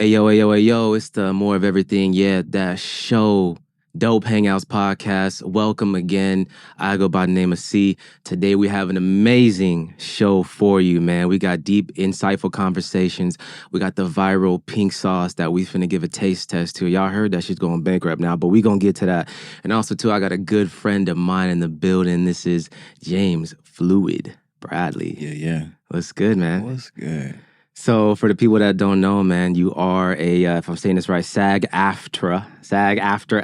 Ayo, it's the More of Everything, that show, Dope Hangouts podcast. Welcome again. I go by the name of C. Today we have an amazing show for you, man. We got deep, insightful conversations. We got the viral pink sauce that we finna give a taste test to. Y'all heard that she's going bankrupt now, but we gonna get to that. And also, too, I got a good friend of mine in the building. This is James Fluid Bradley. Yeah. What's good, man? What's good? So for the people that don't know, man, you are a, if I'm saying this right, SAG-AFTRA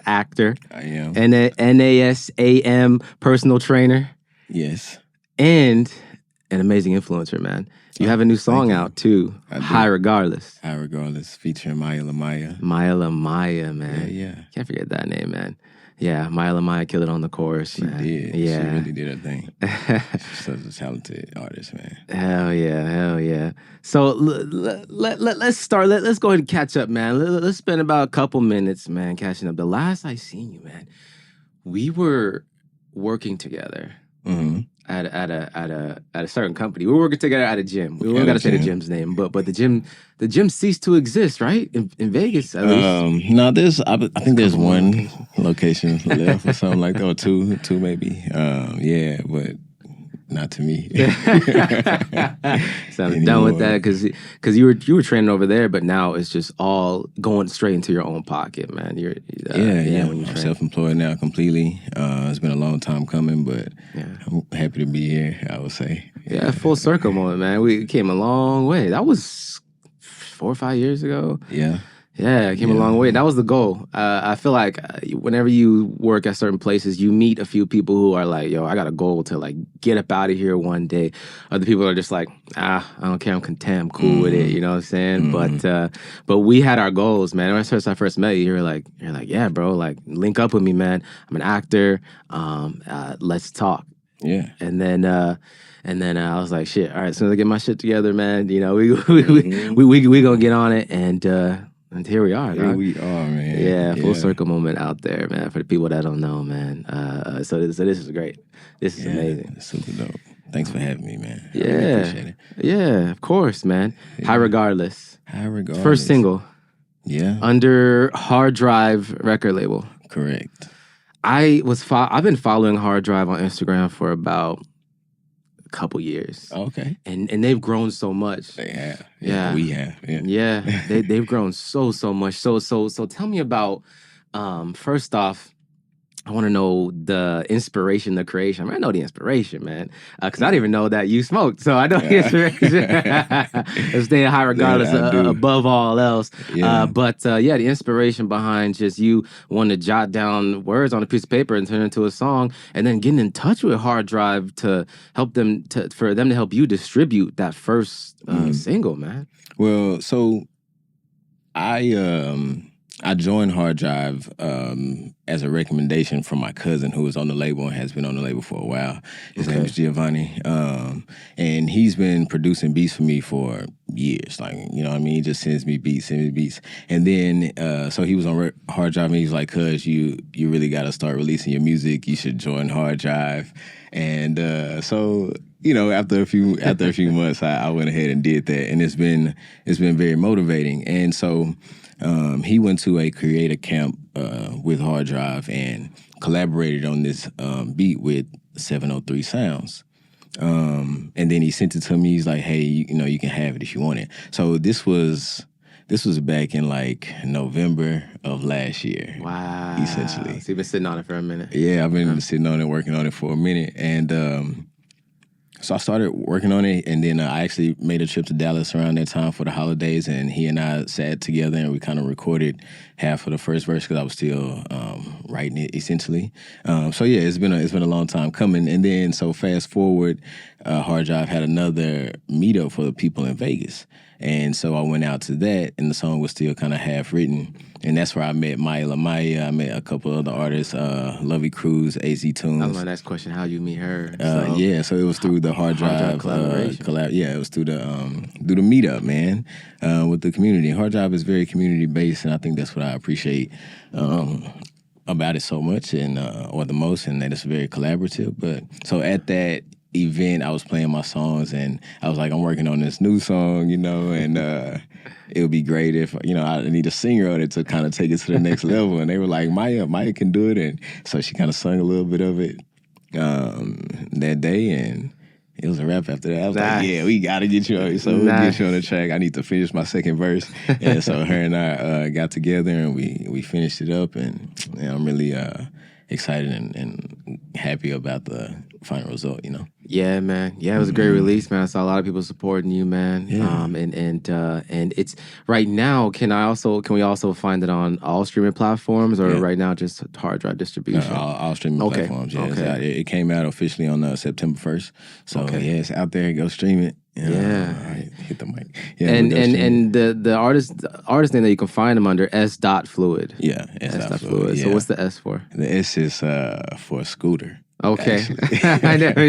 actor. I am. NASAM personal trainer. Yes. And an amazing influencer, man. You have a new song out, too. High Regardless. High Regardless, featuring Maya Lamaya. Maya Lamaya, man. Yeah. Can't forget that name, man. Yeah, Maya Lamaya killed it on the chorus, She man. did. Yeah. She really did her thing. She's such a talented artist, man. Hell yeah. So let's start. Let's go ahead and catch up, man. Let's spend about a couple minutes, man, catching up. The last I seen you, man, we were working together at a certain company. We were working together at a gym. We don't got to say the gym's name, but the gym ceased to exist, right? In Vegas, at least. No, I think there's one location left or something like that, or two maybe. Yeah, but not to me. So I'm done with that because you were training over there, but now it's just all going straight into your own pocket, man. When I'm self-employed now completely. It's been a long time coming, but I'm happy to be here, I would say. Yeah, full circle moment, man. We came a long way. That was 4 or 5 years ago. Yeah, it came a long way. That was the goal. I feel like whenever you work at certain places, you meet a few people who are like, yo, I got a goal to like get up out of here one day. Other people are just like, I don't care, I'm content, I'm cool with it, you know what I'm saying? But we had our goals, man. When I first met you, you're like, yeah, bro, like link up with me, man. I'm an actor. Let's talk. Yeah. And then I was like, shit, all right, as soon as I get my shit together, man, you know, we gonna get on it, and here we are. Here we are, man. Yeah, full circle moment out there, man, for the people that don't know, man. So this is great. This is amazing. Super dope. Thanks for having me, man. I Yeah. really appreciate it. Yeah, of course, man. Yeah. High Regardless. High Regardless. First single. Yeah. Under Hard Drive record label. Correct. I've been following Hard Drive on Instagram for about a couple years. Okay. And they've grown so much. They have. Yeah. We have. Yeah. They've grown so much. So tell me about, first off, I want to know the inspiration, the creation. I mean, I know the inspiration, man, because I didn't even know that you smoked. So I know the inspiration. Staying high regardless, above all else. Yeah. But the inspiration behind just you wanting to jot down words on a piece of paper and turn it into a song, and then getting in touch with Hard Drive to help them for them to help you distribute that first single, man. Well, so I joined Hard Drive as a recommendation from my cousin who was on the label and has been on the label for a while. His name is Giovanni. And he's been producing beats for me for years. Like, you know what I mean? He just sends me beats. And then, so he was on Hard Drive and he was like, cuz you really got to start releasing your music. You should join Hard Drive. And so, you know, after a few months, I went ahead and did that. And it's been very motivating. And so he went to a creator camp with Hard Drive and collaborated on this beat with 703 Sounds. And then he sent it to me. He's like, hey, you can have it if you want it. So this was back in like November of last year. Wow. Essentially. So you've been sitting on it for a minute. Yeah, I've been sitting on it, working on it for a minute. And so I started working on it, and then I actually made a trip to Dallas around that time for the holidays, and he and I sat together and we kind of recorded half of the first verse because I was still writing it essentially. So yeah, it's been a long time coming. And then so fast forward, Hard Drive had another meetup for the people in Vegas. And so I went out to that, and the song was still kind of half written. And that's where I met Maya Lamaya. I met a couple other artists, Lovey Cruz, AZ Tunes. That was my next question. How you meet her? So it was through the Hard Drive collaboration. It was through the meetup, man, with the community. Hard Drive is very community based, and I think that's what I appreciate about it so much, and or the most, and that it's very collaborative. But so at that event, I was playing my songs, and I was like, I'm working on this new song, and it would be great if, I need a singer on it to kind of take it to the next level. And they were like, Maya can do it. And so she kind of sung a little bit of it that day, and it was a wrap after that. I was like, yeah, we got to get you on it. So we'll get you on the track. I need to finish my second verse. And so her and I got together, and we finished it up, and I'm really excited and happy about the final result, Yeah, man. Yeah, it was a great release, man. I saw a lot of people supporting you, man. Yeah. And it's right now. Can we also find it on all streaming platforms, or right now just hard drive distribution? All streaming platforms. Yeah, it's out. It came out officially on September 1st. So yeah, it's out there. Go stream it. Yeah. Hit the mic. Yeah, and the artist name that you can find them under S.Fluid. Yeah, S.Fluid. Yeah. So what's the S for? The S is for Scooter. Okay, I never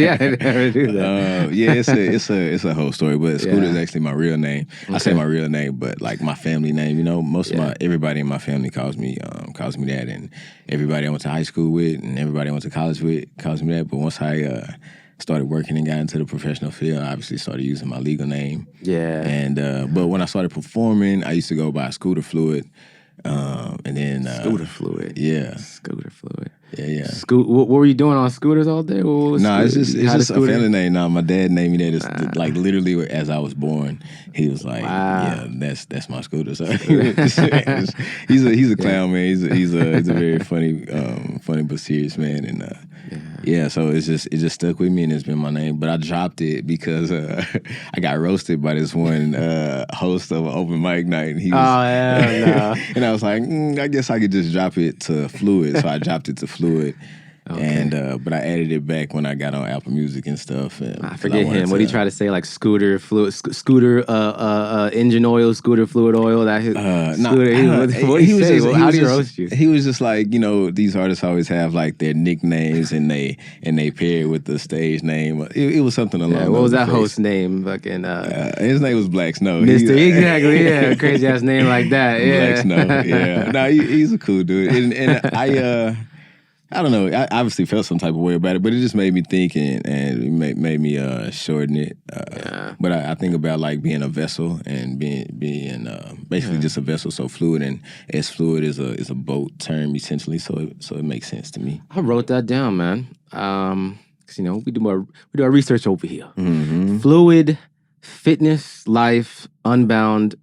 knew that. Yeah, it's a whole story, but Scooter is actually my real name. Okay. I say my real name, but like my family name. Most of everybody in my family calls me that, and everybody I went to high school with, and everybody I went to college with calls me that. But once I started working and got into the professional field, I obviously started using my legal name. Yeah, and but when I started performing, I used to go by Scooter Fluid. And then Scooter Fluid. Yeah. Scooter Fluid. Yeah. What were you doing on scooters all day? No, it's just a family name. No, my dad named me that. Like literally as I was born, he was like, "Yeah, that's my scooter." So he's a clown, man. He's a very funny but serious man, and so it just stuck with me, and it's been my name. But I dropped it because I got roasted by this one host of an open mic night, and he was, and I was like, I guess I could just drop it to Fluid, so I dropped it to Fluid. Okay. And but I added it back when I got on Apple Music and stuff. And I forget him. What did he try to say? Like scooter fluid, scooter engine oil, scooter fluid oil. That scooter. What did he say? How do you roast you? He was just like, these artists always have like their nicknames and they pair it with the stage name. It was something along. Yeah, what was that host's name? Fucking his name was Black Snow. Mr. Exactly. Yeah, crazy ass name like that. Yeah, Black Snow. Yeah, no, he's a cool dude, and I don't know. I obviously felt some type of way about it, but it just made me think and it made me shorten it. But I think about like being a vessel and being basically just a vessel. So Fluid and S.Fluid is a boat term essentially. So it makes sense to me. I wrote that down, man. Cause we do our research over here. Mm-hmm. Fluid, fitness, life, unbound,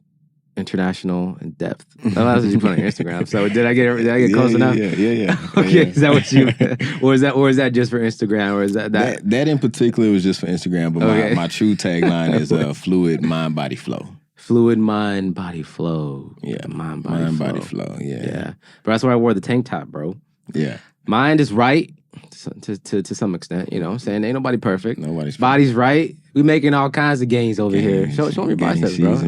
international, and depth. That's what you put on your Instagram. So did I get close enough? Yeah. Okay, is that what you? or is that just for Instagram? Or is that in particular was just for Instagram? But my true tagline is Fluid Mind Body Flow. Fluid Mind Body Flow. Yeah, Mind Body Flow. Yeah. But that's why I wore the tank top, bro. Yeah. Mind is right to some extent. You know what I'm saying? Ain't nobody perfect. Nobody's perfect. Body's right. We making all kinds of gains over here. Show me your biceps, bro.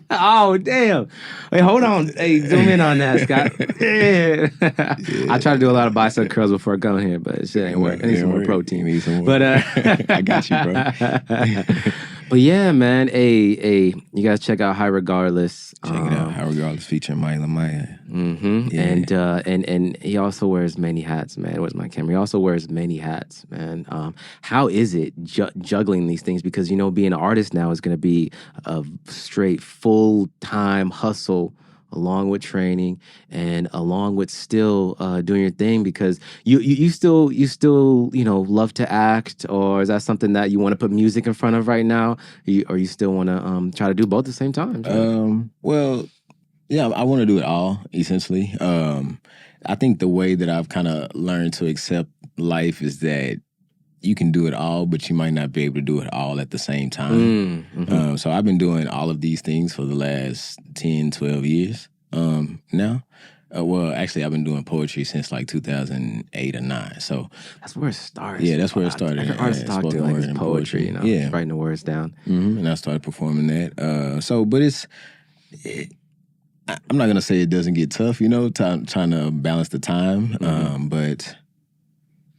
Oh, damn. Wait, hold on. Hey, zoom in on that, Scott. Yeah. I try to do a lot of bicep curls before I come here, but shit ain't work. I need some more protein. But I got you, bro. But yeah, man. Hey, you guys check out High Regardless. Check it out. High Regardless featuring Maya. Mm-hmm. Yeah. And he also wears many hats, man. Where's my camera? He also wears many hats, man. How is it juggling these things? Because, being an artist now is going to be a straight full-time hustle along with training and along with still doing your thing, because you still love to act, or is that something that you want to put music in front of right now, or you still want to try to do both at the same time? Right? Well, yeah, I want to do it all, essentially. I think the way that I've kind of learned to accept life is that you can do it all, but you might not be able to do it all at the same time. Mm-hmm. So I've been doing all of these things for the last 10, 12 years now. Well, actually, I've been doing poetry since like 2008 or 9. So that's where it started. Yeah, that's where it started. Every artist talk to like it's poetry, just writing the words down. Mm-hmm. And I started performing that. I'm not gonna say it doesn't get tough, trying to balance the time. Mm-hmm. But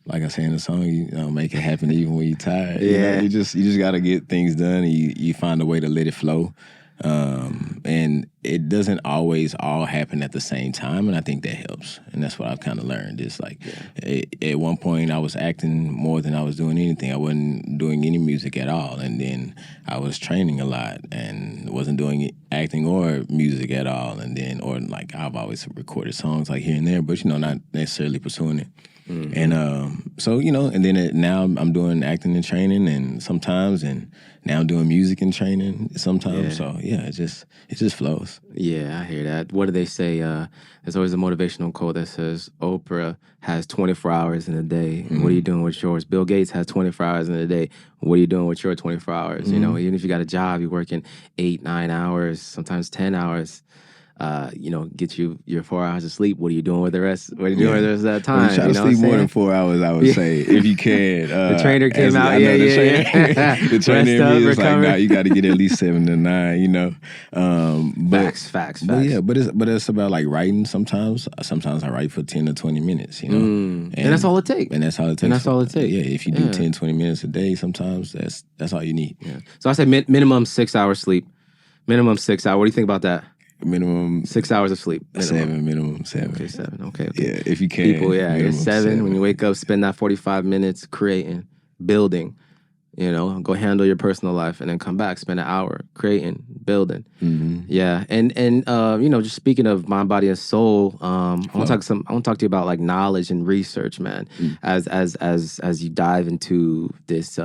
like I say in the song, make it happen even when you're tired. Yeah. You just got to get things done, and you find a way to let it flow. And it doesn't always all happen at the same time, and I think that helps. And that's what I've kind of learned. It's like at one point I was acting more than I was doing anything. I wasn't doing any music at all, and then I was training a lot and wasn't doing acting or music at all. And then, or like I've always recorded songs like here and there, but not necessarily pursuing it. Mm-hmm. And so, and then now I'm doing acting and training and sometimes, and now I'm doing music and training sometimes. So it just flows. Yeah, I hear that. What do they say? There's always a motivational quote that says Oprah has 24 hours in a day. Mm-hmm. What are you doing with yours? Bill Gates has 24 hours in a day. What are you doing with your 24 hours? Mm-hmm. Even if you got a job, you're working 8, 9 hours, sometimes 10 hours. Get you your 4 hours of sleep. What are you doing with the rest? What are you doing with the rest of that time? Well, you try to sleep more than 4 hours, I would say, if you can. The trainer came out. The trainer in me is like, nah, you got to get at least 7 to 9. Facts. But it's about like writing. Sometimes I write for 10 to 20 minutes. And that's all it takes. And that's all it takes. Yeah, if you do 10, 20 minutes a day, sometimes that's all you need. Yeah. So I say minimum 6 hours sleep. Minimum 6 hours. What do you think about that? Minimum 6 hours of sleep. Minimum 7. Okay, 7. Okay. Yeah, if you can. People, it's 7. When you wake up, spend that 45 minutes creating, building. Go handle your personal life, and then come back, spend an hour creating, building. Mm-hmm. Yeah, and just speaking of mind, body, and soul, I want to talk to you about like knowledge and research, man. As you dive into this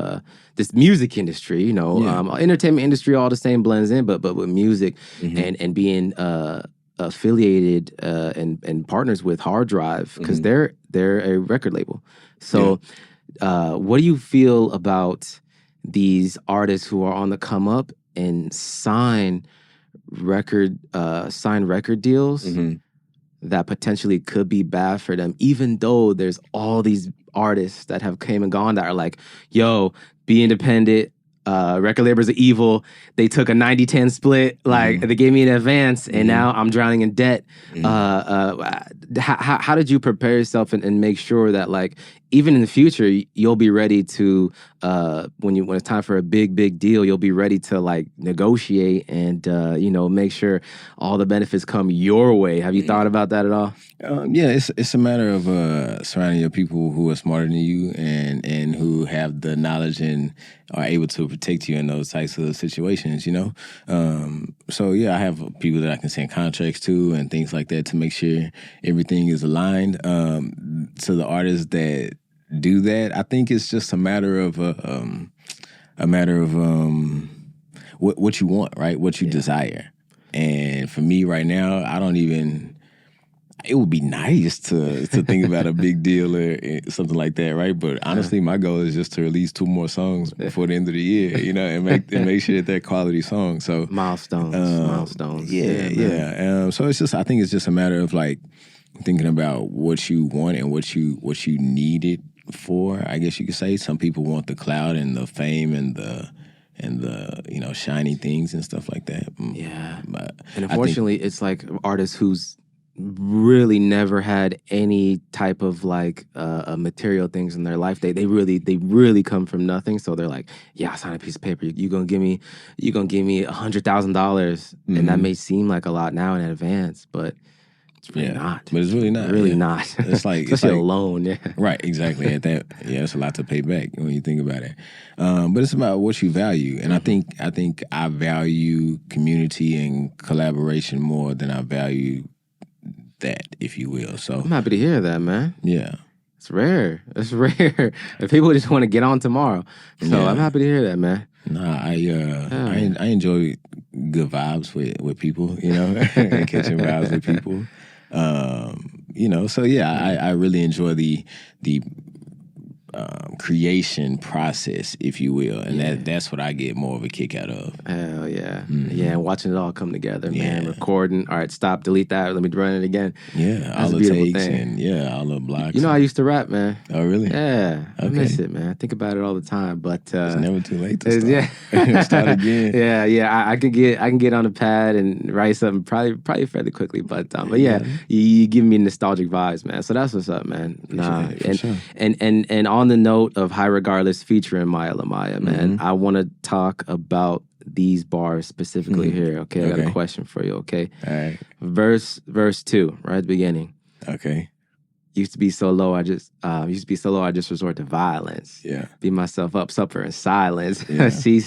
music industry, entertainment industry, all the same blends in, but with music and being affiliated and partners with Hard Drive, because they're a record label. So. Yeah. What do you feel about these artists who are on the come up and sign record deals that potentially could be bad for them, even though there's all these artists that have came and gone that are like, yo, be independent. Record labels are evil. They took a 90-10 split. Like they gave me an advance, and now I'm drowning in debt. How did you prepare yourself and make sure that like even in the future you'll be ready to when it's time for a big deal, you'll be ready to like negotiate and make sure all the benefits come your way. Have you thought about that at all? It's a matter of surrounding your people who are smarter than you and who have the knowledge and are able to protect you in those types of situations, I have people that I can send contracts to and things like that to make sure everything is aligned. To the artists that do that, I think it's just a matter of what you want, right? What you desire. And for me right now, it would be nice to think about a big deal or something like that, right? But honestly, my goal is just to release 2 more songs before the end of the year, and make sure that they're quality songs. So milestones. So it's just, I think it's just a matter of like thinking about what you want and what you need it for. I guess you could say some people want the clout and the fame and the shiny things and stuff like that. Yeah, and unfortunately, it's like artists who's really never had any type of like material things in their life. They really come from nothing. So they're like, yeah, I signed a piece of paper. You gonna give me $100,000, and that may seem like a lot now in advance, but it's really not. But it's really not. Really not. It's like especially a loan. Yeah. Right. Exactly. At that, it's a lot to pay back when you think about it. But it's about what you value, and I think I value community and collaboration more than I value that, if you will. So I'm happy to hear that, man. Yeah. It's rare. If people just want to get on tomorrow. So I'm happy to hear that, man. Nah, I enjoy good vibes with people, and catching vibes with people. I really enjoy the creation process, if you will, and that's what I get more of a kick out of. Hell yeah. Yeah, and watching it all come together, man. Recording, all right, stop, delete that, let me run it again. Yeah, that's all the takes thing. And all the blocks. I used to rap, man. Oh, really? Yeah, I miss it, man. I think about it all the time, but it's never too late to start. Start again. Yeah. I can get on the pad and write something probably fairly quickly, but you give me nostalgic vibes, man. So that's what's up, man. And on the note of High Regardless featuring Maya Lamaya, man, I want to talk about these bars specifically here. Okay, I got a question for you. Okay, all right. Verse 2, right at the beginning. Okay. Used to be so low, I just resort to violence. Yeah. Beat myself up, suffer in silence. Yeah. see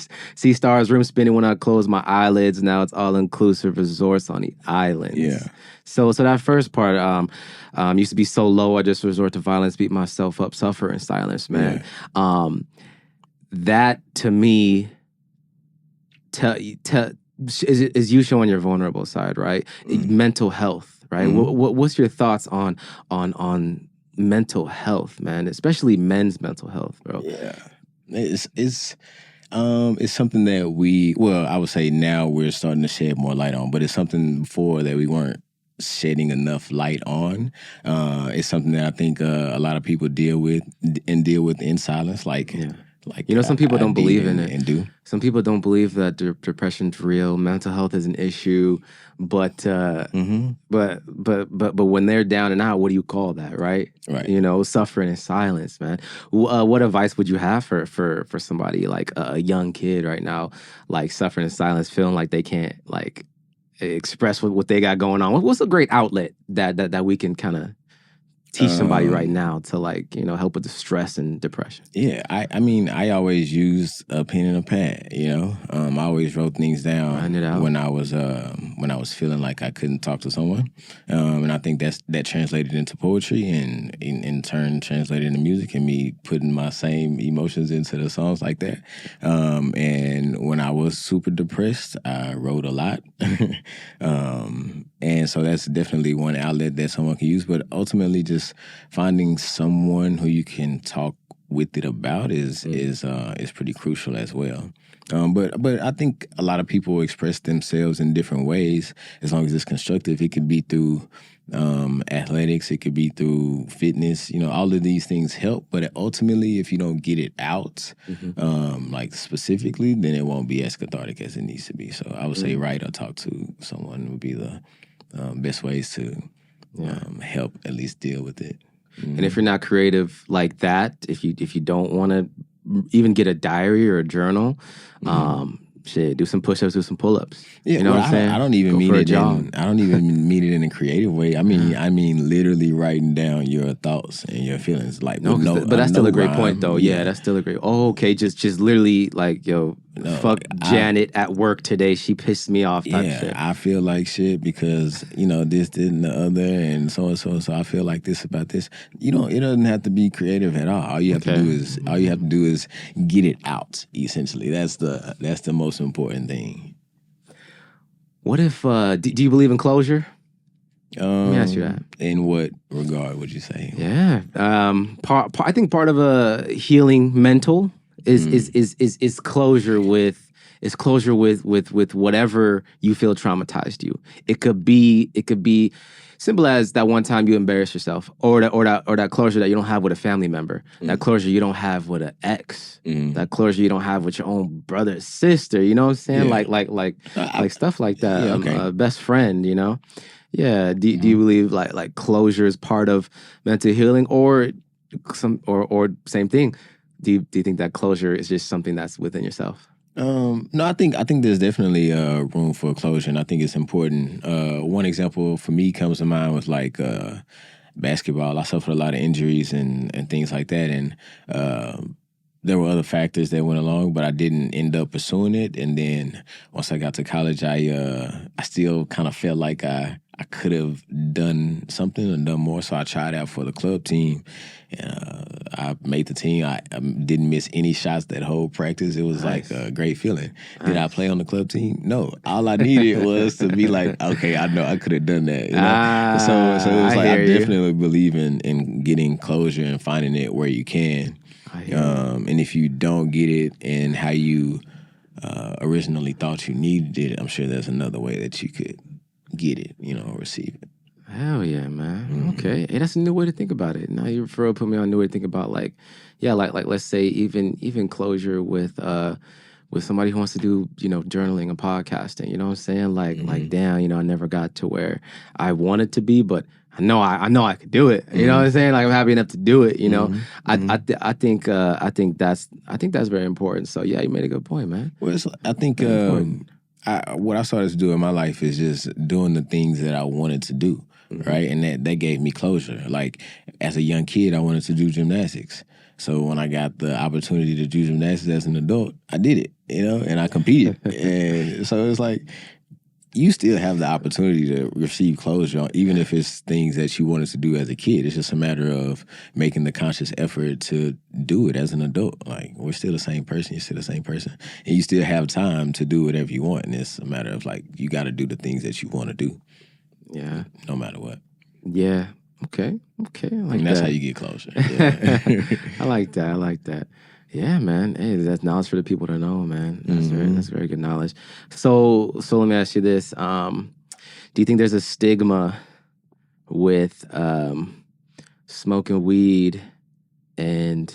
stars, room spinning when I close my eyelids. Now it's all inclusive resorts on the islands. Yeah. So that first part, used to be so low, I just resort to violence, beat myself up, suffer in silence, man. Yeah. That to me, is you showing your vulnerable side, right? Mental health. Right. What's your thoughts on mental health, man? Especially men's mental health, bro. Yeah, it's something that I would say now we're starting to shed more light on, but it's something before that we weren't shedding enough light on. It's something that I think a lot of people deal with in silence, like. Yeah. Like, some people don't believe in it. And do. Some people don't believe that depression's real. Mental health is an issue, but when they're down and out, what do you call that, right? Right. Suffering in silence, man. What advice would you have for somebody like a young kid right now, like suffering in silence, feeling like they can't like express what they got going on? What's a great outlet that we can kind of teach somebody right now to help with the stress and depression? Yeah, I mean, I always used a pen and a pad. I always wrote things down when I was feeling like I couldn't talk to someone, and I think that translated into poetry, and in turn translated into music, and me putting my same emotions into the songs like that. And when I was super depressed, I wrote a lot, and so that's definitely one outlet that someone can use. But ultimately, just finding someone who you can talk with it about is pretty crucial as well. But I think a lot of people express themselves in different ways as long as it's constructive. It could be through athletics, it could be through fitness. All of these things help, but ultimately, if you don't get it out, like specifically, then it won't be as cathartic as it needs to be. So I would say write or talk to someone would be the best ways to help at least deal with it. And if you're not creative like that, if you don't want to even get a diary or a journal, do some push-ups, do some pull-ups. Yeah, what I'm saying? I don't even mean it in a creative way. I mean literally writing down your thoughts and your feelings. Like, but that's still a great point, though. Yeah, that's still a great. Oh, okay, just literally like, fuck Janet at work today. She pissed me off. Type shit. I feel like shit because this, this, and the other, and so and so. So I feel like this about this. It doesn't have to be creative at all. All you have to do is get it out. Essentially, that's the most important thing. What if? Do you believe in closure? Let me ask you that. In what regard would you say? Yeah, I think part of a healing mental is closure with whatever you feel traumatized you. It could be simple as that one time you embarrassed yourself, or that closure that you don't have with a family member, that closure you don't have with an ex, that closure you don't have with your own brother, sister. You know what I'm saying? Yeah. Like stuff like that. Yeah, okay. Best friend. Yeah. Do you believe like closure is part of mental healing, or same thing? Do you think that closure is just something that's within yourself? No, I think there's definitely room for closure, and I think it's important. One example for me comes to mind with basketball. I suffered a lot of injuries and things like that, and there were other factors that went along, but I didn't end up pursuing it. And then once I got to college, I still kind of felt like I could have done something and done more, so I tried out for the club team. I made the team. I didn't miss any shots that whole practice. It was like a great feeling. Did I play on the club team? No. All I needed was to be like, okay, I know I could have done that. So it was like I definitely believe in getting closure and finding it where you can. And if you don't get it and how you originally thought you needed it, I'm sure there's another way that you could get it, receive it. Hell yeah, man. Okay. Hey, that's a new way to think about it. Now you put me on a new way to think about like let's say even closure with with somebody who wants to do, journaling and podcasting. You know what I'm saying? Like, damn, I never got to where I wanted to be, but I know I could do it. You know what I'm saying? Like, I'm happy enough to do it. I think that's very important. So yeah, you made a good point, man. Well, I think what I started to do in my life is just doing the things that I wanted to do, right? And that gave me closure. Like, as a young kid, I wanted to do gymnastics. So when I got the opportunity to do gymnastics as an adult, I did it, and I competed. And so it's like, you still have the opportunity to receive closure, even if it's things that you wanted to do as a kid. It's just a matter of making the conscious effort to do it as an adult. Like, we're still the same person. You're still the same person. And you still have time to do whatever you want. And it's a matter of, like, you got to do the things that you want to do. Yeah. No matter what. Yeah. Okay. I like that's that. how you get closure. Yeah. I like that. Yeah, man. Hey, that's knowledge for the people to know, man. That's very good knowledge. So let me ask you this: do you think there's a stigma with smoking weed and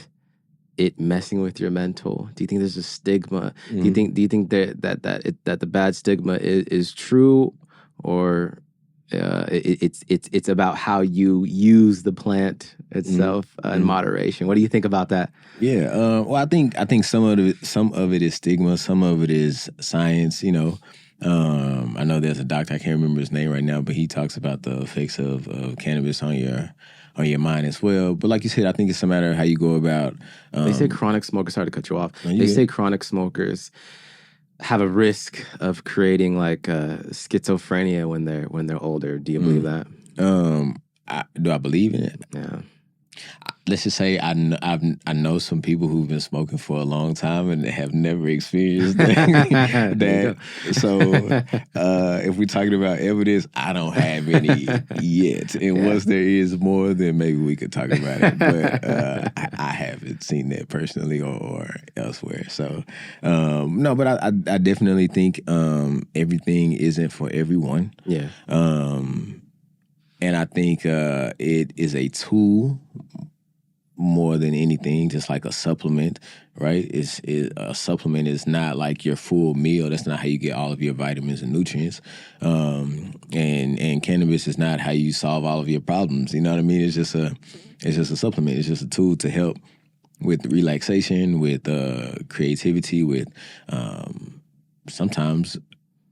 it messing with your mental? Do you think there's a stigma? Do you think that the bad stigma is true, or it's about how you use the plant itself in moderation? What do you think about that? Yeah, well, I think some of it is stigma, some of it is science. I know there's a doctor, I can't remember his name right now, but he talks about the effects of cannabis on your mind as well. But like you said, I think it's a matter of how you go about. They say chronic smokers. Sorry to cut you off. They say chronic smokers have a risk of creating like schizophrenia when they're older. Do you believe that? Do I believe in it? Yeah. Let's just say I know some people who've been smoking for a long time and have never experienced that. So if we're talking about evidence, I don't have any yet. And once there is more, then maybe we could talk about it. But I haven't seen that personally or elsewhere. So no, but I definitely think everything isn't for everyone. Yeah. And I think it is a tool more than anything, just like a supplement, right? A supplement is not like your full meal. That's not how you get all of your vitamins and nutrients. And cannabis is not how you solve all of your problems. You know what I mean? It's just a supplement. It's just a tool to help with relaxation, with creativity, with sometimes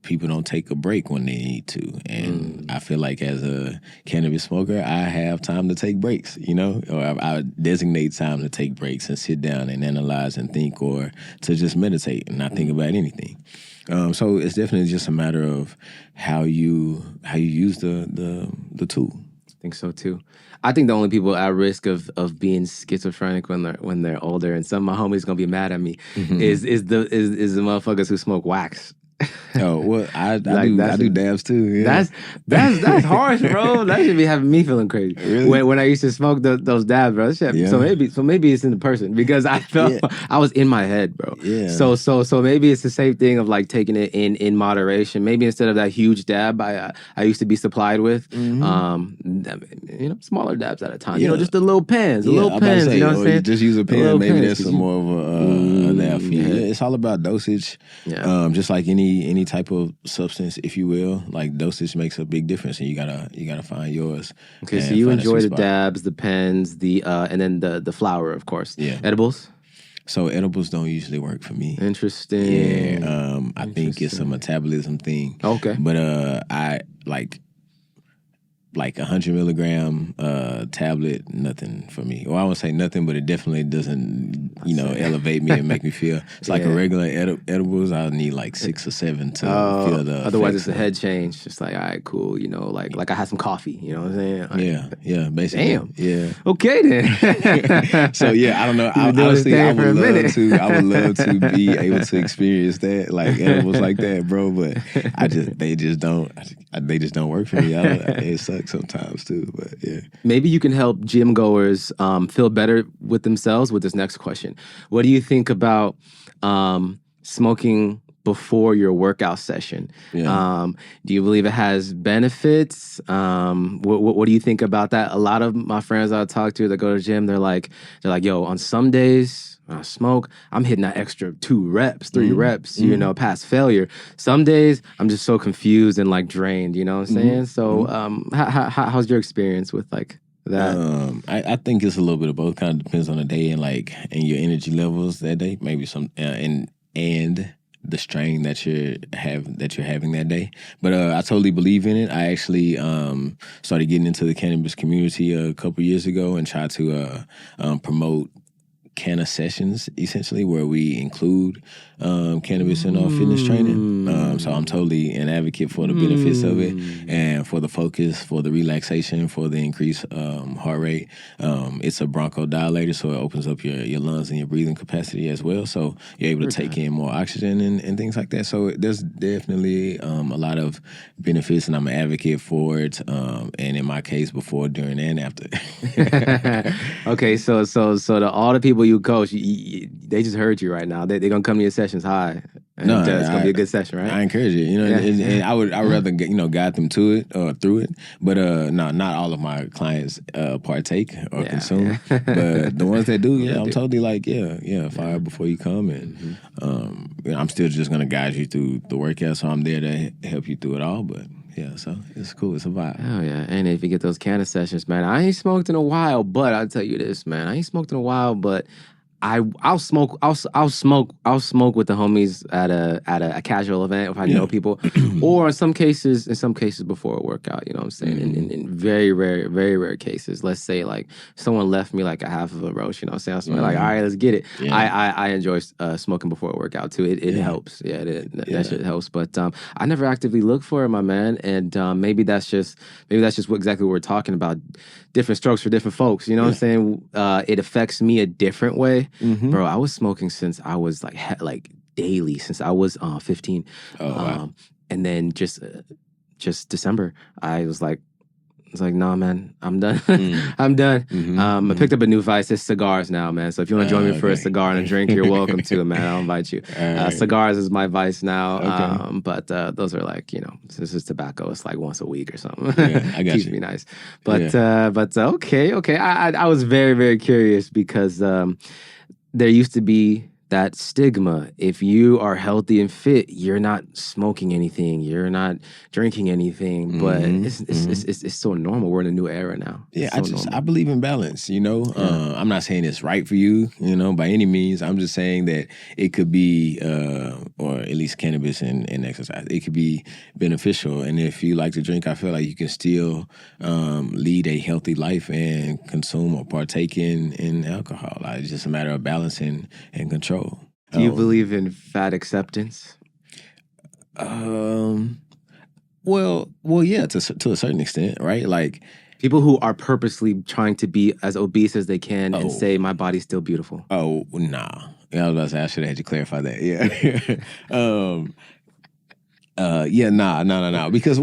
people don't take a break when they need to. And I feel like as a cannabis smoker, I have time to take breaks, or I designate time to take breaks and sit down and analyze and think, or to just meditate and not think about anything. So it's definitely just a matter of how you use the tool. I think so too. I think the only people at risk of being schizophrenic when they're older, and some of my homies gonna be mad at me, is the motherfuckers who smoke wax. Oh well, I do dabs too. Yeah. That's harsh, bro. That should be having me feeling crazy. Really? When I used to smoke those dabs, bro. So maybe it's in the person, because I felt I was in my head, bro. Yeah. So maybe it's the same thing of like taking it in moderation. Maybe instead of that huge dab I used to be supplied with, smaller dabs at a time. Just the little pens, you know what I'm saying? Just use a pen. Maybe that's more of a dab for you. Yeah, it's all about dosage. Yeah. Just like any type of substance, if you will, like dosage makes a big difference, and you gotta find yours. Okay, so you enjoy the dabs, the pens, and then the flower, of course. Yeah. Edibles? So edibles don't usually work for me. Interesting. Yeah. I think it's a metabolism thing. Okay. But I like 100 milligram tablet, nothing for me. Well, I won't say nothing, but it definitely doesn't, elevate me and make me feel. It's like a regular edibles. I'll need like 6 or 7 to feel the. Otherwise, it's a head change. Just like, all right, cool. Like I had some coffee. You know what I'm saying? Like, yeah, basically. Damn. Yeah. Okay then. So yeah, I don't know. Honestly, I would love to be able to experience that, like edibles like that, bro. But they just don't work for me. It sucks sometimes too, but yeah. Maybe you can help gym goers feel better with themselves with this next question. What do you think about smoking before your workout session? Yeah. Do you believe it has benefits? What do you think about that? A lot of my friends I talk to that go to the gym, they're like, yo, on some days I smoke, I'm hitting that extra 2 reps, 3 reps, you know, past failure. Some days I'm just so confused and like drained, you know what I'm saying? So how's your experience with like that? I think it's a little bit of both. Kind of depends on the day and your energy levels that day. Maybe some and the strain that you're having that day. But I totally believe in it. I actually started getting into the cannabis community a couple years ago and tried to promote canna sessions, essentially, where we include cannabis in our fitness training. So I'm totally an advocate for the benefits of it and for the focus, for the relaxation, for the increased heart rate. It's a bronchodilator, so it opens up your lungs and your breathing capacity as well. So you're able to take in more oxygen and things like that. So there's definitely a lot of benefits, and I'm an advocate for it. And in my case, before, during, and after. Okay, so to all the people you coach, they just heard you right now. They're gonna come to your sessions high. And no, it's gonna be a good session, right? I encourage it, you know, and I would rather guide them to it or through it. But no, not all of my clients partake or consume. But the ones that do, I'm totally like, fire before you come, and I'm still just gonna guide you through the workout. So I'm there to help you through it all, but. Yeah, so it's cool. It's a vibe. Oh, yeah. And if you get those canna sessions, man, I ain't smoked in a while, but I'll tell you this, man. I ain't smoked in a while, but I'll smoke with the homies at a casual event if I know people, or in some cases before a workout. You know what I'm saying? In very rare cases, let's say like someone left me like a half of a roach. You know what I'm saying? I'm like, all right, let's get it. Yeah. I enjoy smoking before a workout too. It helps. Yeah, that shit helps. But I never actively look for it, my man. And maybe that's just exactly what we're talking about. Different strokes for different folks. You know what I'm saying? It affects me a different way. Bro, I was smoking since I was like daily since I was 15. Oh, wow. And then just December, I was like, nah, man, I'm done. I'm done. I picked up a new vice. It's cigars now, man. So if you want to join me for a cigar and a drink, you're welcome to it, man. I'll invite you. Cigars is my vice now. Okay. But those are like, you know, this is tobacco. It's like once a week or something. Yeah, I got Keeps me nice. But okay. I was very, very curious because there used to be that stigma. If you are healthy and fit, you're not smoking anything, you're not drinking anything. But it's so normal. We're in a new era now. Yeah, I believe in balance. You know, I'm not saying it's right for you, you know, by any means. I'm just saying that it could be, or at least cannabis and exercise, it could be beneficial. And if you like to drink, I feel like you can still lead a healthy life and consume or partake in alcohol. It's just a matter of balance and control. Do you believe in fat acceptance? Well, yeah, to a certain extent, right? Like people who are purposely trying to be as obese as they can and say my body's still beautiful. Oh, nah. Yeah, I was about to say, I should have had you clarify that. Yeah. No. Because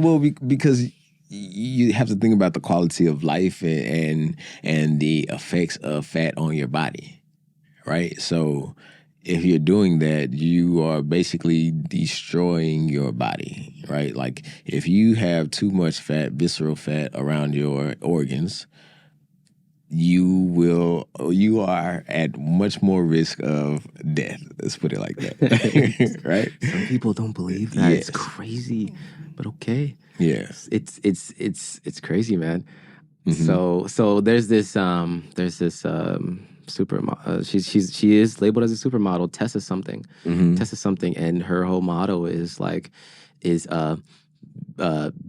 you have to think about the quality of life and the effects of fat on your body, right? So if you're doing that, you are basically destroying your body, right? Like if you have too much fat, visceral fat around your organs, you are at much more risk of death. Let's put it like that, right? Some people don't believe that. Yes. It's crazy, but okay. Yeah, it's crazy, man. So there's this supermodel. She is labeled as a supermodel. Tessa something, and her whole motto is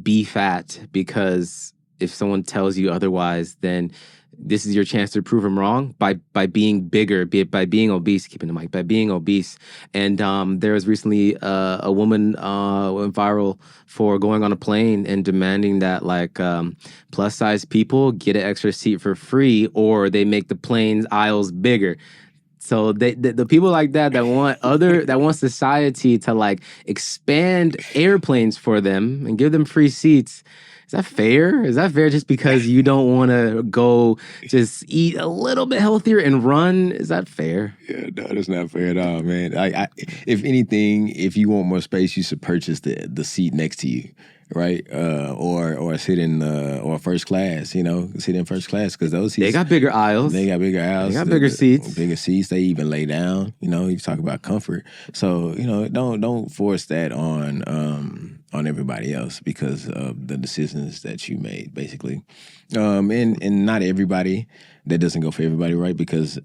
be fat, because if someone tells you otherwise, then this is your chance to prove them wrong by being bigger, by being obese. Keeping the mic, by being obese. And there was recently a woman went viral for going on a plane and demanding that plus size people get an extra seat for free, or they make the plane's aisles bigger. So the people like that want society to expand airplanes for them and give them free seats. Is that fair? Is that fair just because you don't want to go just eat a little bit healthier and run? Is that fair? Yeah, no, that's not fair at all, man. If anything, if you want more space, you should purchase the seat next to you, right? Or sit in or first class, sit in first class because those seats, they got bigger aisles. They got bigger aisles. They got bigger seats. Bigger seats. They even lay down. You talk about comfort. So don't force that on everybody else because of the decisions that you made, basically. And not everybody. That doesn't go for everybody, right? Because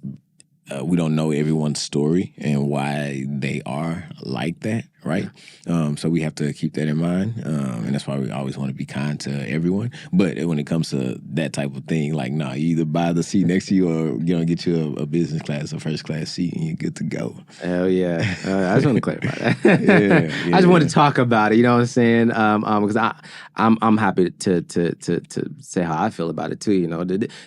we don't know everyone's story and why they are like that, right? So we have to keep that in mind, and that's why we always want to be kind to everyone. But when it comes to that type of thing, like, you either buy the seat next to you or get you a business class or first class seat, and you're good to go. Hell yeah! I just want to clarify that. Yeah, I just want to talk about it. You know what I'm saying? Because I'm happy to say how I feel about it too.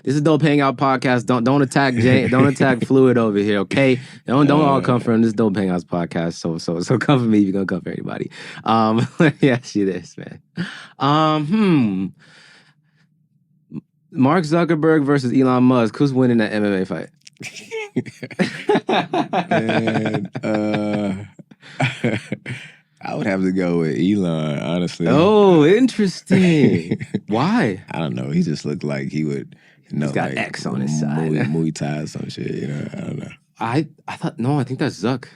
This is Dope Hangout podcast. Don't attack Jay. Don't attack Fluid over here. Okay, don't all come from this Dope Hangouts podcast. So come for me if you're gonna come for anybody. Let me ask you this, man. Mark Zuckerberg versus Elon Musk. Who's winning that MMA fight? Man, I would have to go with Elon, honestly. Oh, interesting. Why? I don't know. He just looked like he would. He's got like, X on his side. Muay Thai or some shit. I don't know. I thought no. I think that's Zuck.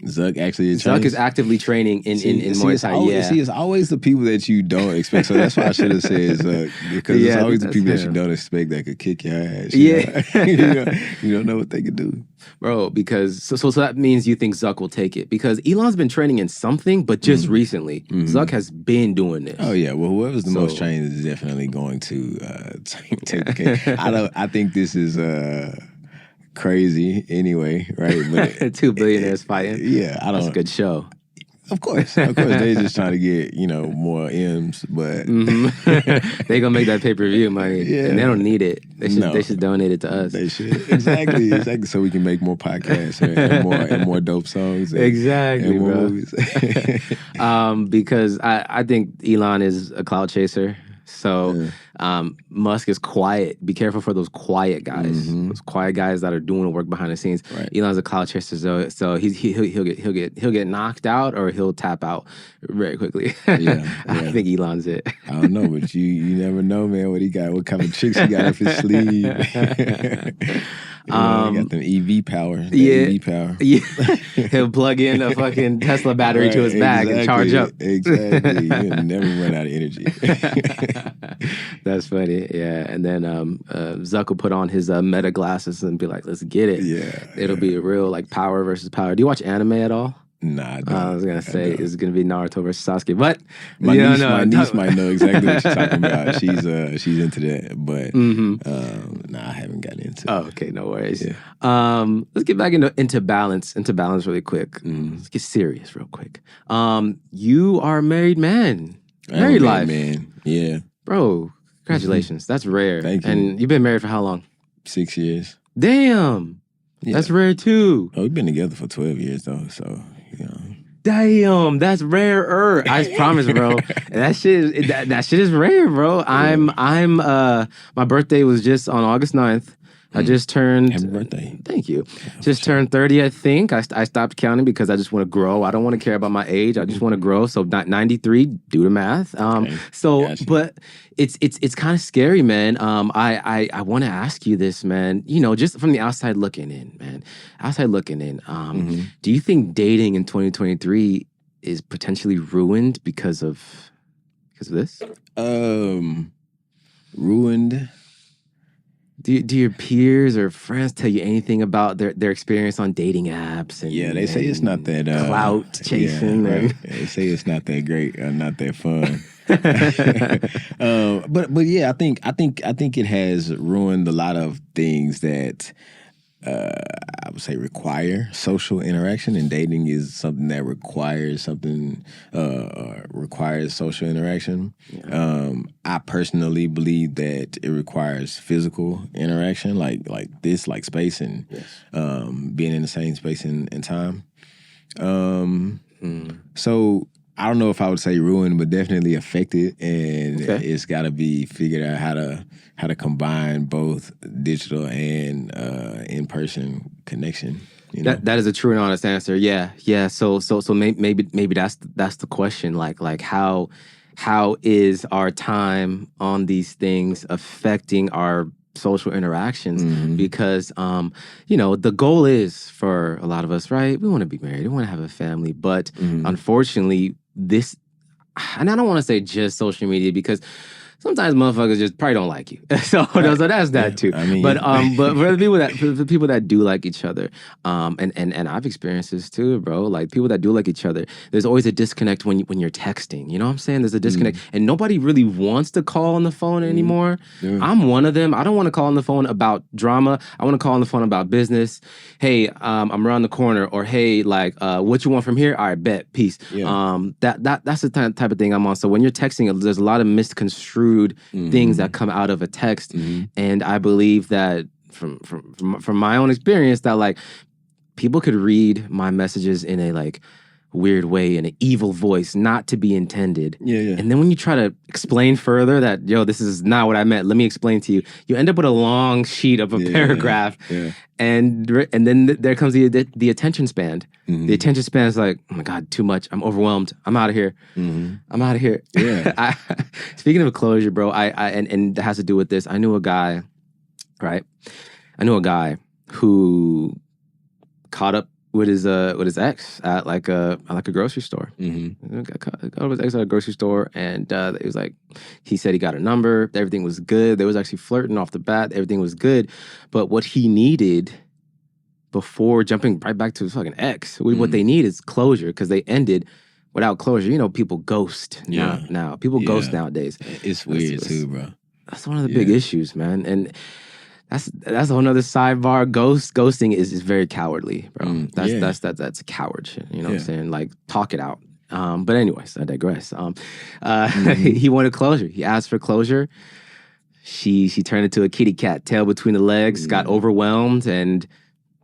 Zuck actually is Zuck is actively training in Muay Thai. It's always the people that you don't expect. So that's why I should have said Zuck, because it's always the people that you don't expect that could kick your ass. You don't know what they could do, bro. Because so that means you think Zuck will take it, because Elon's been training in something, but just recently Zuck has been doing this. Oh yeah, well whoever's the most trained is definitely going to take the cake. I think this is crazy anyway, right? But two billionaires fighting. Yeah, That's a good show. Of course, they're just trying to get more M's, but they gonna make that pay-per-view money, and they don't need it. They should donate it to us. They should exactly, so we can make more podcasts and more dope songs. And more movies. Because I think Elon is a cloud chaser. So Musk is quiet. Be careful for those quiet guys. Those quiet guys that are doing the work behind the scenes. Right. Elon's a cloud chaser, so he'll get knocked out or he'll tap out very quickly. I think Elon's it. I don't know, but you never know, man. What kind of tricks he got up his sleeve. He got them EV power. EV power. Yeah. He'll plug in a fucking Tesla battery to his bag and charge up. Exactly. He'll never run out of energy. That's funny. Yeah. And then Zuck will put on his Meta glasses and be like, let's get it. Yeah. It'll be a real power versus power. Do you watch anime at all? Nah, I don't. I was going to say it's going to be Naruto versus Sasuke. But my niece might know exactly what you're talking about. She's into that. But I haven't gotten into it. Oh, okay. No worries. Yeah. Let's get back into balance. Into balance really quick. Let's get serious real quick. You are a married man. Married life. Man. Yeah. Bro, congratulations. That's rare. Thank you. And you've been married for how long? 6 years. Damn. Yeah. That's rare too. Oh, we've been together for 12 years though, so Damn, that's rarer. I promise, bro. That shit is rare, bro. Yeah. My birthday was just on August 9th. I just turned... Happy birthday. Thank you. Just turned 30, I think. I stopped counting because I just want to grow. I don't want to care about my age. I just want to grow. So 93, do the math. Gotcha. But it's kind of scary, man. I want to ask you this, man. Just from the outside looking in, man. Outside looking in. Do you think dating in 2023 is potentially ruined because of this? Ruined... Do your peers or friends tell you anything about their experience on dating apps? And, they say it's not that clout chasing. Yeah, right. They say it's not that great, not that fun. But yeah, I think it has ruined a lot of things that I would say require social interaction, and dating is something that requires social interaction. Yeah. I personally believe that it requires physical interaction, like this, like space and being in the same space and time. So I don't know if I would say ruined, but definitely affected, and it's got to be figured out how to combine both digital and in-person connection. That is a true and honest answer. Yeah. So maybe that's the question. Like how how is our time on these things affecting our social interactions? Because, the goal is for a lot of us, right? We want to be married. We want to have a family. But unfortunately, and I don't want to say just social media because sometimes motherfuckers just probably don't like you. so that's that too. But for the people that do like each other, and I've experienced this too, bro. Like people that do like each other, there's always a disconnect when you're texting. You know what I'm saying? There's a disconnect, and nobody really wants to call on the phone anymore. I'm one of them. I don't want to call on the phone about drama. I want to call on the phone about business. Hey, I'm around the corner, or hey, like, what you want from here? All right, bet, peace. That's the type of thing I'm on. So when you're texting, there's a lot of misconstrued things that come out of a text, and I believe that from my own experience that like people could read my messages in a like weird way, in an evil voice, not to be intended. And then when you try to explain further that, yo, this is not what I meant, let me explain to you, you end up with a long sheet of a paragraph. And then there comes the attention span. The attention span is like, oh my God, too much. I'm overwhelmed. I'm out of here. I'm out of here. Speaking of closure, bro, and it has to do with this. I knew a guy, right? I knew a guy who caught up with his ex at like a grocery store. Caught up with his ex at a grocery store, and it was like, he said he got a number. Everything was good. They was actually flirting off the bat. Everything was good, but what he needed before jumping right back to his fucking ex, what they need is closure, because they ended without closure. You know, people ghost now. People ghost nowadays. It's weird too, bro. That's one of the big issues, man. And that's a whole nother sidebar. Ghosting is very cowardly, bro. That's coward shit. You know what I'm saying? Like, talk it out. But anyways, I digress. He wanted closure. He asked for closure. She turned into a kitty cat, tail between the legs, got overwhelmed, and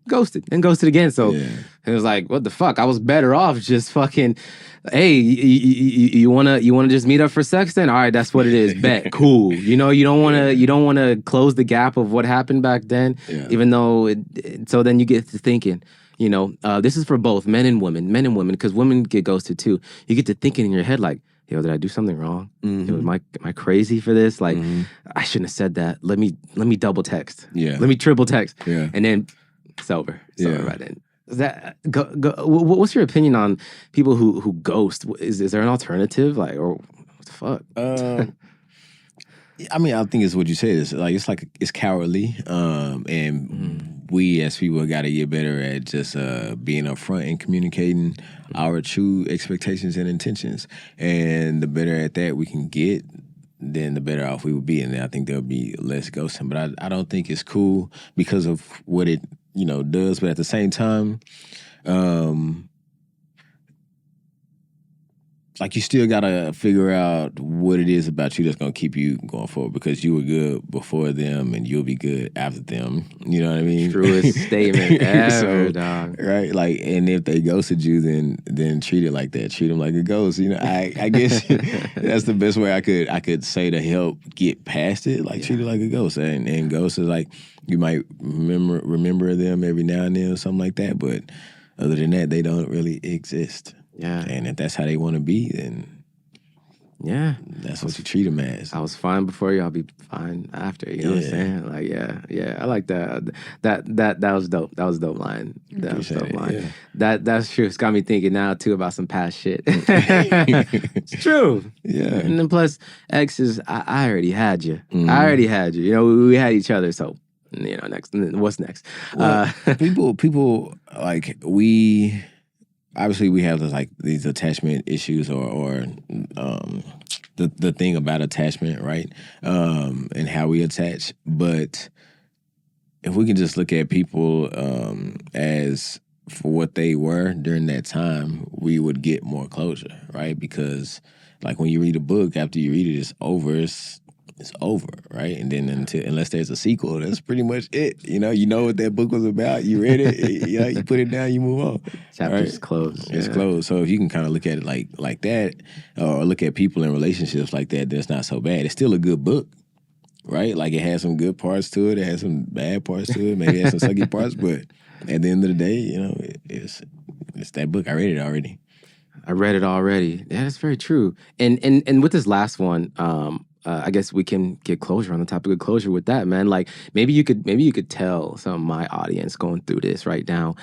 ghosted again. So it was like, what the fuck? I was better off just fucking, hey, you wanna just meet up for sex then? All right, that's what it is. Bet, cool. You know, you don't wanna close the gap of what happened back then, even though so then you get to thinking, this is for both men and women, because women get ghosted too. You get to thinking in your head like, yo, did I do something wrong? Am I crazy for this? Like, I shouldn't have said that. Let me double text. Let me triple text. And then it's over. Right then. What's your opinion on people who ghost? Is there an alternative? Like, or what the fuck? I mean, I think it's what you said. It's cowardly, and we as people got to get better at just being upfront and communicating our true expectations and intentions. And the better at that we can get, then the better off we will be. And then I think there'll be less ghosting. But I don't think it's cool because of what it does. But at the same time, like, you still gotta figure out what it is about you that's gonna keep you going forward, because you were good before them and you'll be good after them. You know what I mean? Truest statement ever, dog. Right? Like, and if they ghosted you, then treat it like that. Treat them like a ghost. I guess that's the best way I could say to help get past it. Like, treat it like a ghost. And ghosts is like, you might remember them every now and then or something like that, but other than that, they don't really exist. And if that's how they want to be, then that's what you treat them as. I was fine before you, I'll be fine after. You know what I'm saying? Like, I like that. That was dope. That was a dope line. That was a dope line. That's true. It's got me thinking now too about some past shit. It's true. Yeah. And then plus, exes, I already had you. I already had you. We had each other, so next. What's next? Well, people like, we. Obviously, we have these attachment issues, or the thing about attachment, right? And how we attach. But if we can just look at people as for what they were during that time, we would get more closure, right? Because like, when you read a book, after you read it, it's over. It's over, right? And then unless there's a sequel, that's pretty much it. You know what that book was about. You read it. You put it down. You move on. Chapter's closed. It's closed. So if you can kind of look at it like that, or look at people in relationships like that, that's not so bad. It's still a good book, right? Like, it has some good parts to it. It has some bad parts to it. Maybe it has some sucky parts. But at the end of the day, it's that book. I read it already. I read it already. Yeah, that's very true. And with this last one, I guess we can get closure on the topic of closure with that, man. Like maybe you could tell some of my audience going through this right now,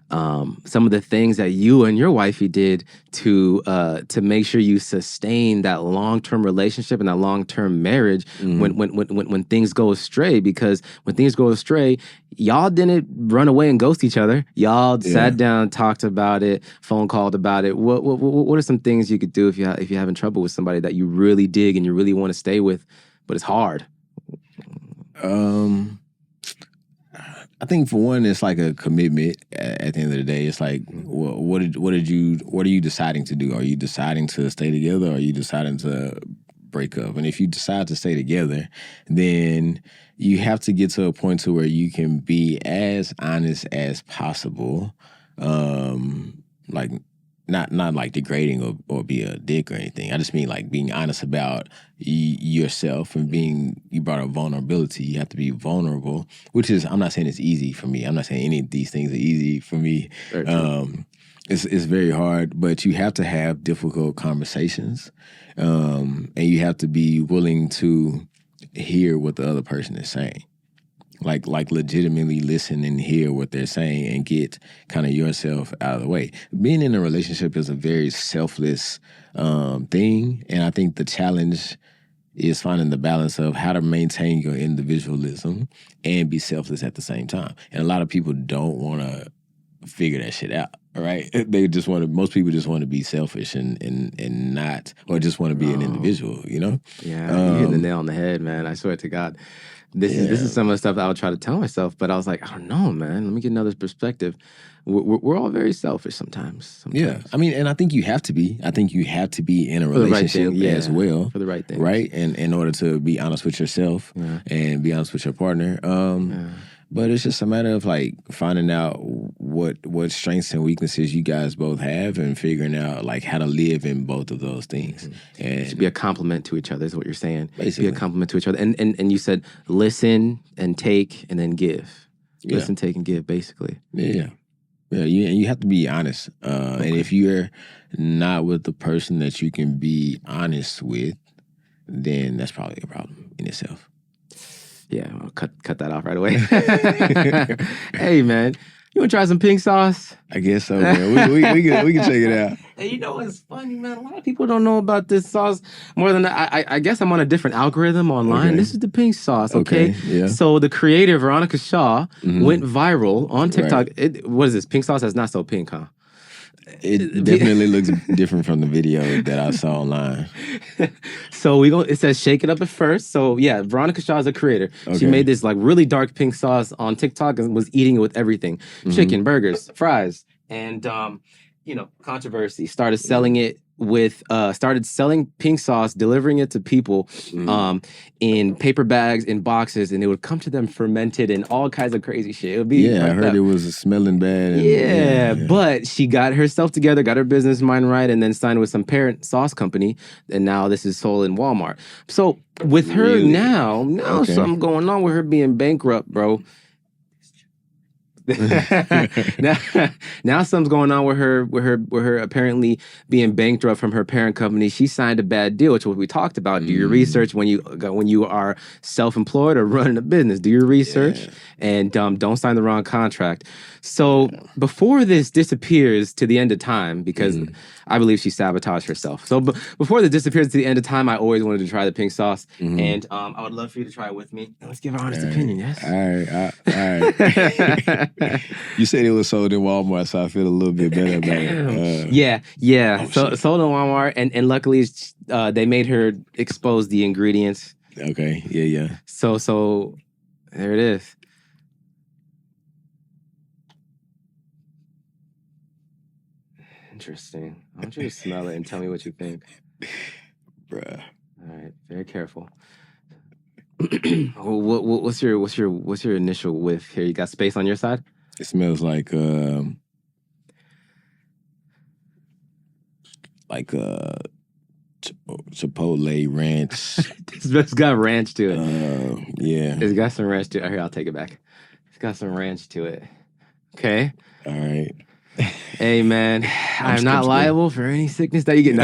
some of the things that you and your wifey did to make sure you sustain that long-term relationship and that long-term marriage when things go astray. Because when things go astray, y'all didn't run away and ghost each other. Y'all sat down, talked about it, phone called about it. What are some things you could do if you're having trouble with somebody that you really dig and you really want to stay with, but it's hard? I think for one, it's like a commitment. At the end of the day, it's like, what are you deciding to do? Are you deciding to stay together, or are you deciding to break up? And if you decide to stay together, then you have to get to a point to where you can be as honest as possible. Like not like degrading or be a dick or anything. I just mean like being honest about yourself and you brought up vulnerability. You have to be vulnerable, which is, I'm not saying it's easy for me. I'm not saying any of these things are easy for me. It's very hard, but you have to have difficult conversations, and you have to be willing to hear what the other person is saying. Like legitimately listen and hear what they're saying and get kind of yourself out of the way. Being in a relationship is a very selfless thing, and I think the challenge is finding the balance of how to maintain your individualism and be selfless at the same time. And a lot of people don't want to figure that shit out, right? Most people just want to be selfish and not, or just want to be an individual, you know? Yeah, you hit the nail on the head, man. I swear to God. This is some of the stuff that I would try to tell myself, but I was like, I don't know, man. Let me get another perspective. We're all very selfish sometimes. Yeah, I mean, and I think you have to be. I think you have to be in a relationship as well. For the right thing. Right? And in order to be honest with yourself and be honest with your partner. But it's just a matter of like finding out what strengths and weaknesses you guys both have and figuring out like how to live in both of those things. And it should be a compliment to each other is what you're saying. Basically. Be a compliment to each other. And you said listen and take and then give. Listen, take, and give, basically. Yeah. Yeah, you have to be honest. And if you're not with the person that you can be honest with, then that's probably a problem in itself. Yeah, I'll cut that off right away. Hey, man, you want to try some pink sauce? I guess so, man. we can check it out. Hey, you know what's funny, man? A lot of people don't know about this sauce more than I guess I'm on a different algorithm online. This is the pink sauce, okay? Yeah. So the creator, Veronica Shaw, went viral on TikTok. Right. What is this? Pink sauce that's not so pink, huh? It definitely looks different from the video that I saw online. So it says shake it up at first. So yeah, Veronica Shaw is a creator. She made this like really dark pink sauce on TikTok and was eating it with everything. Chicken, burgers, fries, and controversy. Started selling it started selling pink sauce, delivering it to people in paper bags, in boxes, and it would come to them fermented and all kinds of crazy shit. It would be I heard it was smelling bad. But she got herself together, got her business mind right, and then signed with some parent sauce company, and now this is sold in Walmart. So with her now something going on with her being bankrupt, bro. now something's going on with her apparently being bankrupt from her parent company. She signed a bad deal, which is what we talked about. Do your research when you are self-employed or running a business. Do your research and don't sign the wrong contract. So before this disappears to the end of time, because I believe she sabotaged herself. So before this disappears to the end of time, I always wanted to try the pink sauce, and I would love for you to try it with me. Let's give our honest opinion. Yes. All right. You said it was sold in Walmart, so I feel a little bit better about it. So sold in Walmart, and luckily they made her expose the ingredients. Okay. Yeah. So there it is. Interesting. I want you to smell it and tell me what you think. Bruh. All right, very careful. What's your initial whiff here? You got space on your side? It smells like Chipotle ranch. It's got ranch to it. Yeah. It's got some ranch to it. Here, I'll take it back. It's got some ranch to it. Okay. All right. Hey, man, I'm not liable for any sickness that you get.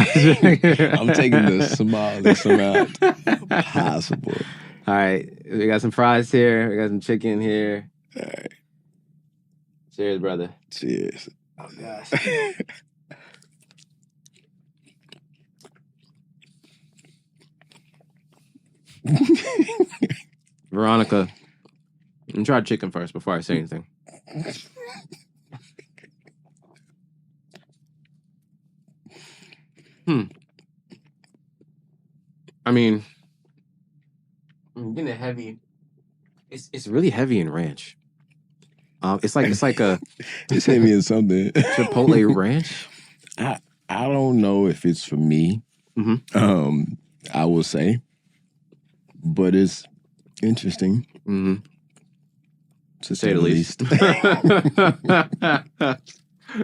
I'm taking the smallest amount possible. All right. We got some fries here. We got some chicken here. All right. Cheers, brother. Cheers. Oh, gosh. Veronica, let me try chicken first before I say anything. I mean, I'm getting a heavy. It's really heavy in ranch. It's like a. It's heavy in something. Chipotle ranch. I don't know if it's for me. Mm-hmm. I will say, but it's interesting. Mm-hmm. To say the least.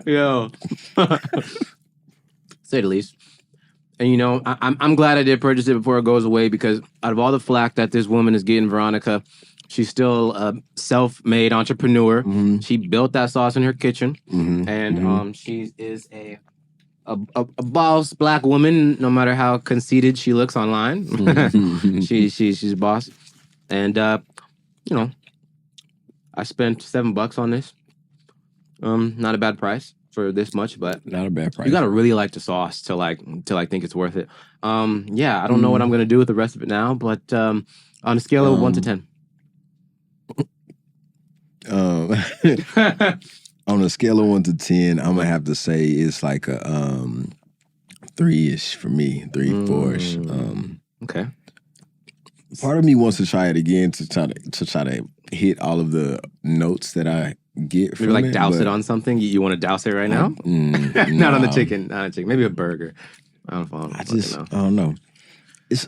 Yo. Say the least. And, you know, I'm glad I did purchase it before it goes away, because out of all the flack that this woman is getting, Veronica, she's still a self-made entrepreneur. Mm-hmm. She built that sauce in her kitchen. Mm-hmm. And she is a boss black woman, no matter how conceited she looks online. Mm-hmm. She's a boss. And, you know, I spent $7 on this. Not a bad price for this much, but not a bad price. You gotta really like the sauce to think it's worth it. Yeah, I don't know what I'm gonna do with the rest of it now, but on a scale of 1 to 10. On a scale of 1 to 10, I'm gonna have to say it's like a 3-ish for me, 3, 4-ish. Okay. Part of me wants to try it again to try to hit all of the notes that I get from maybe like douse it on something. You want to douse it right now? Not on the chicken. Not on the chicken. Maybe a burger. I don't know. It's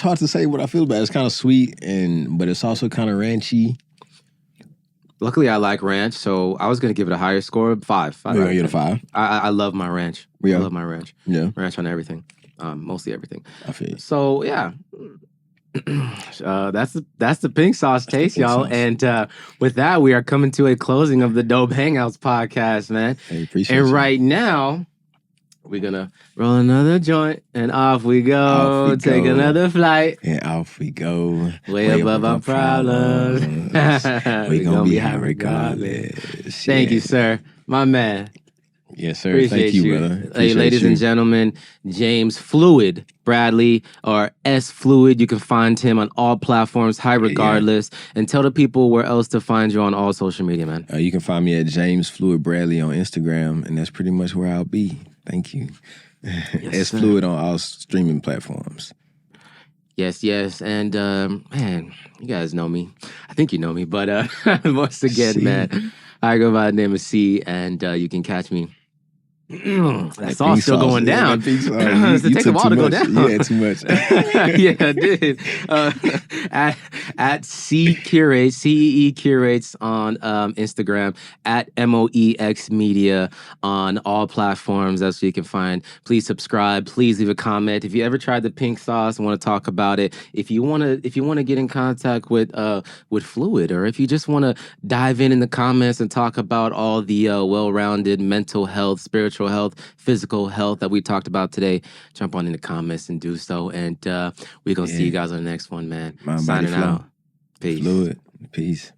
hard to say what I feel about it. It's kind of sweet, but it's also kind of ranchy. Luckily, I like ranch, so I was going to give it a higher score, 5. You're going to get a 5? I love my ranch. Yeah. I love my ranch. Yeah. Ranch on everything. Mostly everything. I feel you. So, yeah. That's the pink sauce taste, y'all. And with that, we are coming to a closing of the Dope Hangouts podcast, man. Hey, appreciate and you. Right now, we're gonna roll another joint, and off we go. Take another flight, and off we go. Way above our problems. We're gonna be high regardless. Thank you, sir, my man. Yes, sir. Appreciate Thank you, brother. Hey, ladies and gentlemen, James Fluid Bradley, or S Fluid. You can find him on all platforms, high regardless. Yeah. And tell the people where else to find you on all social media, man. You can find me at James Fluid Bradley on Instagram, and that's pretty much where I'll be. Thank you. Yes, S Fluid on all streaming platforms. Yes. And, man, you guys know me. I think you know me, but once again, man, I go by the name of C, and you can catch me. That sauce still going down. It takes a while to go down. Yeah, too much. Yeah, I did. At C Curates, CEE Curates on Instagram, at MOExMedia on all platforms. That's where you can find. Please subscribe. Please leave a comment. If you ever tried the pink sauce and want to talk about it, if you want to get in contact with Fluid, or if you just want to dive in the comments and talk about all the well-rounded mental health, spiritual health, physical health that we talked about today, jump on in the comments and do so. And we're going to see you guys on the next one, man. Mind, Signing body, flow. out. Peace. Fluid. Peace.